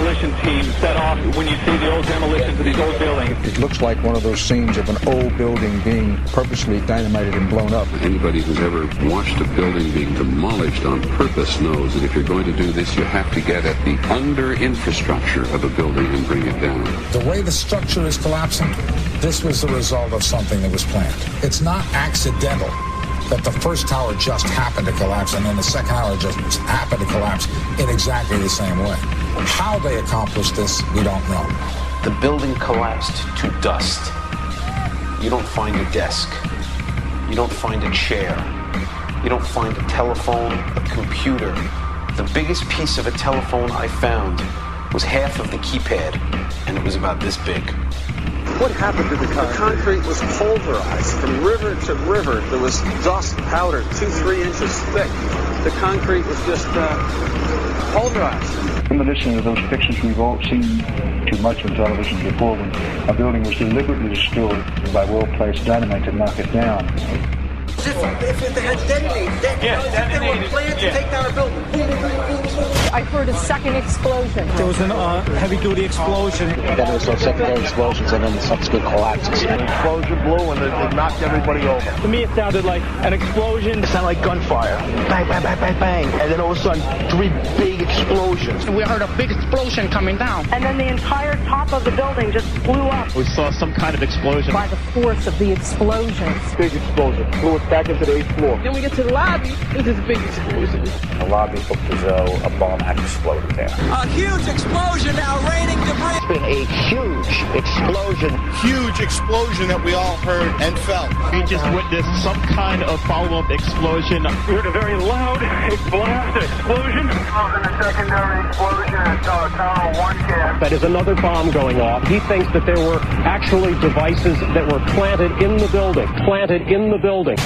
demolition team set off when you see the old demolitions of these old buildings. It looks like one of those scenes of an old building being purposely dynamited and blown up. Anybody who's ever watched a building being demolished on purpose knows that if you're going to do this, you have to get at the under-infrastructure of a building and bring it down. The way the structure is collapsing, this was the result of something that was planned. It's not accidental that the first tower just happened to collapse and then the second tower just happened to collapse in exactly the same way. How they accomplished this, we don't know. The building collapsed to dust. You don't find a desk. You don't find a chair. You don't find a telephone, a computer. The biggest piece of a telephone I found was half of the keypad, and it was about this big. What happened to the concrete? The concrete was pulverized from river to river. There was dust powder 2-3 inches thick. The concrete was just pulverized. In addition to those pictures we've all seen too much on television before, when a building was deliberately destroyed by well-placed dynamite to knock it down. If they had detonated, they were planned to take down a building. I heard a second explosion. There was a heavy-duty explosion. Then there was some secondary explosions and then subsequent collapses. An explosion blew and it knocked everybody over. To me, it sounded like an explosion. It sounded like gunfire. Bang, bang, bang, bang, bang. And then all of a sudden, 3 big explosions. We heard a big explosion coming down. And then the entire top of the building just blew up. We saw some kind of explosion. By the force of the explosions. Big explosion. Blew us back into the 8th floor. Then we get to the lobby. There's this big explosion. The lobby looked as though a bomb had exploded there. A huge explosion now raining debris. It's been a huge explosion. Huge explosion that we all heard and felt. We just witnessed some kind of follow-up explosion. We heard a very loud explosion. A secondary explosion at Tower 1 camp. That is another bomb going off. He thinks that there were actually devices that were planted in the building.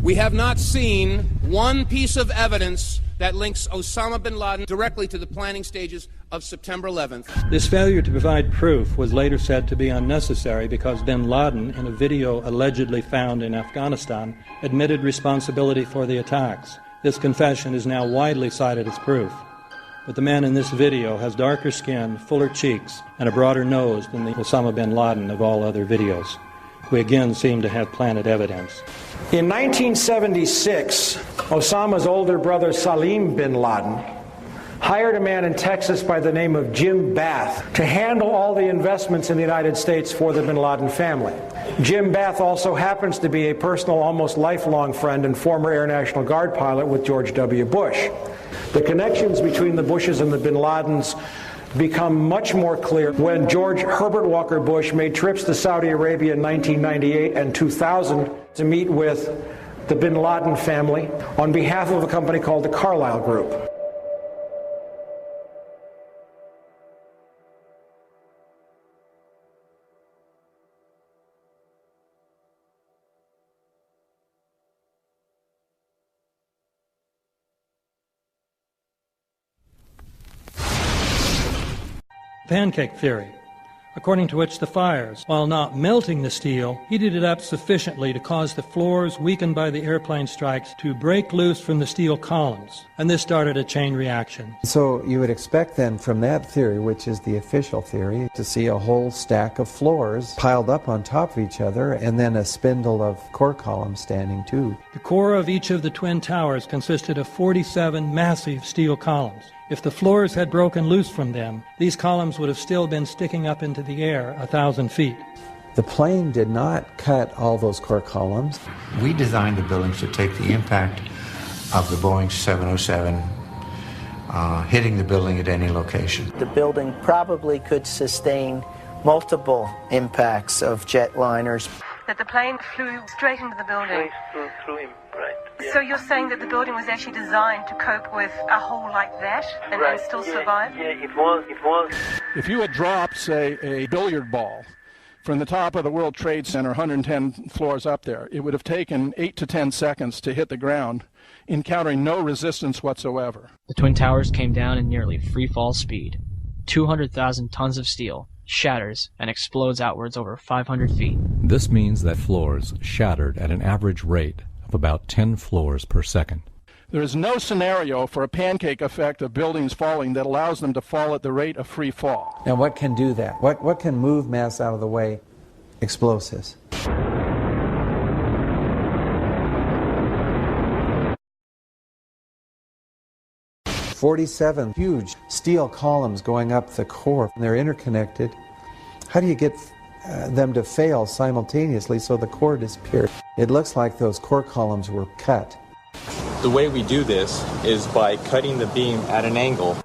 We have not seen one piece of evidence that links Osama bin Laden directly to the planning stages of September 11th. This failure to provide proof was later said to be unnecessary because bin Laden, in a video allegedly found in Afghanistan, admitted responsibility for the attacks. This confession is now widely cited as proof. But the man in this video has darker skin, fuller cheeks, and a broader nose than the Osama bin Laden of all other videos. We again seem to have planted evidence. In 1976, Osama's older brother Salim bin Laden hired a man in Texas by the name of Jim Bath to handle all the investments in the United States for the bin Laden family. Jim Bath also happens to be a personal, almost lifelong friend and former Air National Guard pilot with George W. Bush. The connections between the Bushes and the bin Ladens become much more clear when George Herbert Walker Bush made trips to Saudi Arabia in 1998 and 2000 to meet with the bin Laden family on behalf of a company called the Carlyle Group. Pancake theory, according to which the fires, while not melting the steel, heated it up sufficiently to cause the floors weakened by the airplane strikes to break loose from the steel columns, and this started a chain reaction. So you would expect then from that theory, which is the official theory, to see a whole stack of floors piled up on top of each other and then a spindle of core columns standing too. The core of each of the twin towers consisted of 47 massive steel columns. If the floors had broken loose from them, these columns would have still been sticking up into the air 1,000 feet. The plane did not cut all those core columns. We designed the buildings to take the impact of the Boeing 707 hitting the building at any location. The building probably could sustain multiple impacts of jetliners. That the plane flew straight into the building. Through him, right. Yeah. So you're saying that the building was actually designed to cope with a hole like that and still survive? Yeah, it was. If you had dropped, say, a billiard ball from the top of the World Trade Center, 110 floors up there, it would have taken 8 to 10 seconds to hit the ground, encountering no resistance whatsoever. The Twin Towers came down in nearly free fall speed. 200,000 tons of steel shatters and explodes outwards over 500 feet. This means that floors shattered at an average rate of about 10 floors per second. There is no scenario for a pancake effect of buildings falling that allows them to fall at the rate of free fall. Now what can do that? What can move mass out of the way? Explosives. "47 huge steel columns going up the core. They're interconnected. How do you get them to fail simultaneously so the core disappears? It looks like those core columns were cut. The way we do this is by cutting the beam at an angle.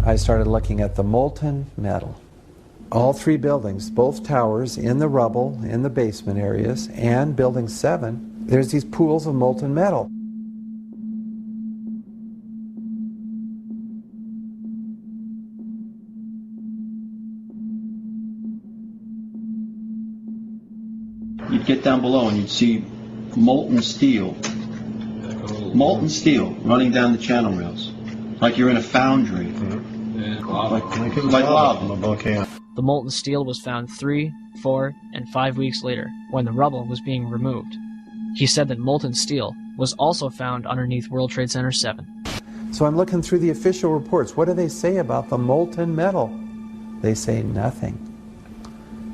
I started looking at the molten metal. All three buildings, both towers, in the rubble, in the basement areas, and Building 7, there's these pools of molten metal. You'd get down below and you'd see molten steel running down the channel rails, like you're in a foundry. Like lava. The molten steel was found 3, 4, and 5 weeks later, when the rubble was being removed. He said that molten steel was also found underneath World Trade Center 7. So I'm looking through the official reports. What do they say about the molten metal? They say nothing.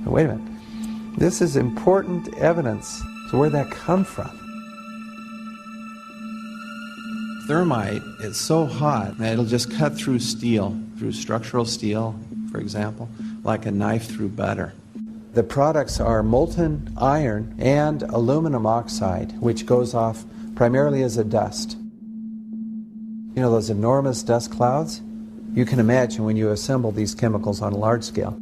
Now, wait a minute. This is important evidence. So where'd that come from? Thermite is so hot that it'll just cut through steel, through structural steel, for example, like a knife through butter. The products are molten iron and aluminum oxide, which goes off primarily as a dust. You know those enormous dust clouds? You can imagine when you assemble these chemicals on a large scale.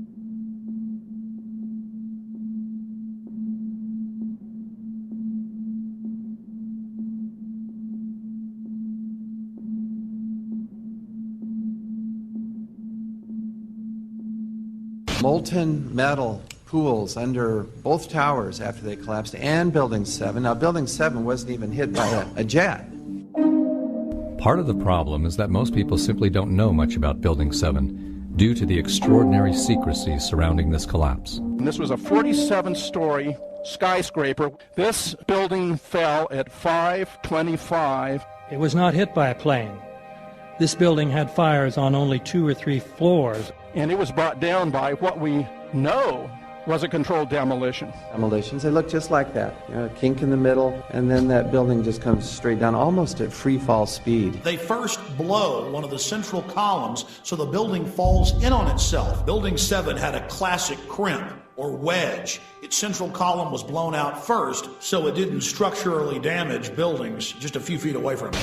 Molten metal pools under both towers after they collapsed, and Building 7. Now, Building 7 wasn't even hit by a jet. Part of the problem is that most people simply don't know much about Building 7 due to the extraordinary secrecy surrounding this collapse. And this was a 47-story skyscraper. This building fell at 5:25. It was not hit by a plane. This building had fires on only 2 or 3 floors. And it was brought down by what we know was a controlled demolition. Demolitions, they look just like that. You know, a kink in the middle, and then that building just comes straight down, almost at free fall speed. They first blow one of the central columns so the building falls in on itself. Building 7 had a classic crimp or wedge. Its central column was blown out first, so it didn't structurally damage buildings just a few feet away from it.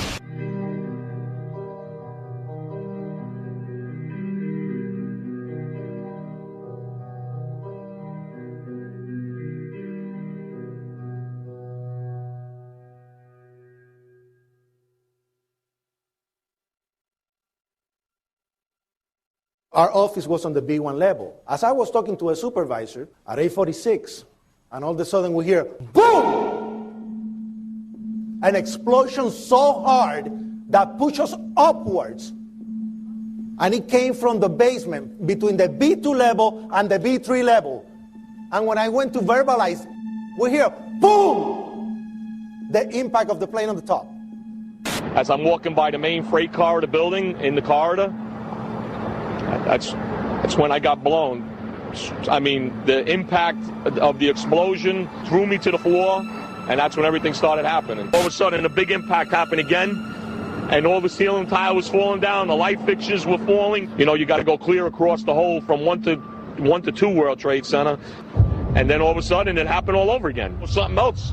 Our office was on the B1 level. As I was talking to a supervisor at 8:46, and all of a sudden we hear, boom! An explosion so hard that pushed us upwards. And it came from the basement between the B2 level and the B3 level. And when I went to verbalize, we hear, boom! The impact of the plane on the top. As I'm walking by the main freight car of the building in the corridor, that's when I got blown. I mean, the impact of the explosion threw me to the floor, and that's when everything started happening. All of a sudden, a big impact happened again, and all the ceiling tile was falling down, the light fixtures were falling. You know, you got to go clear across the whole from 1 to 2 World Trade Center, and then all of a sudden, it happened all over again. Something else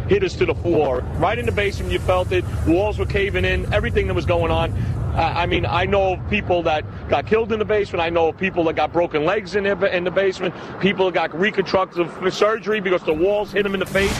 hit us to the floor. Right in the basement, you felt it. Walls were caving in, everything that was going on. I mean, I know of people that got killed in the basement. I know of people that got broken legs in the basement. People that got reconstructive surgery because the walls hit them in the face.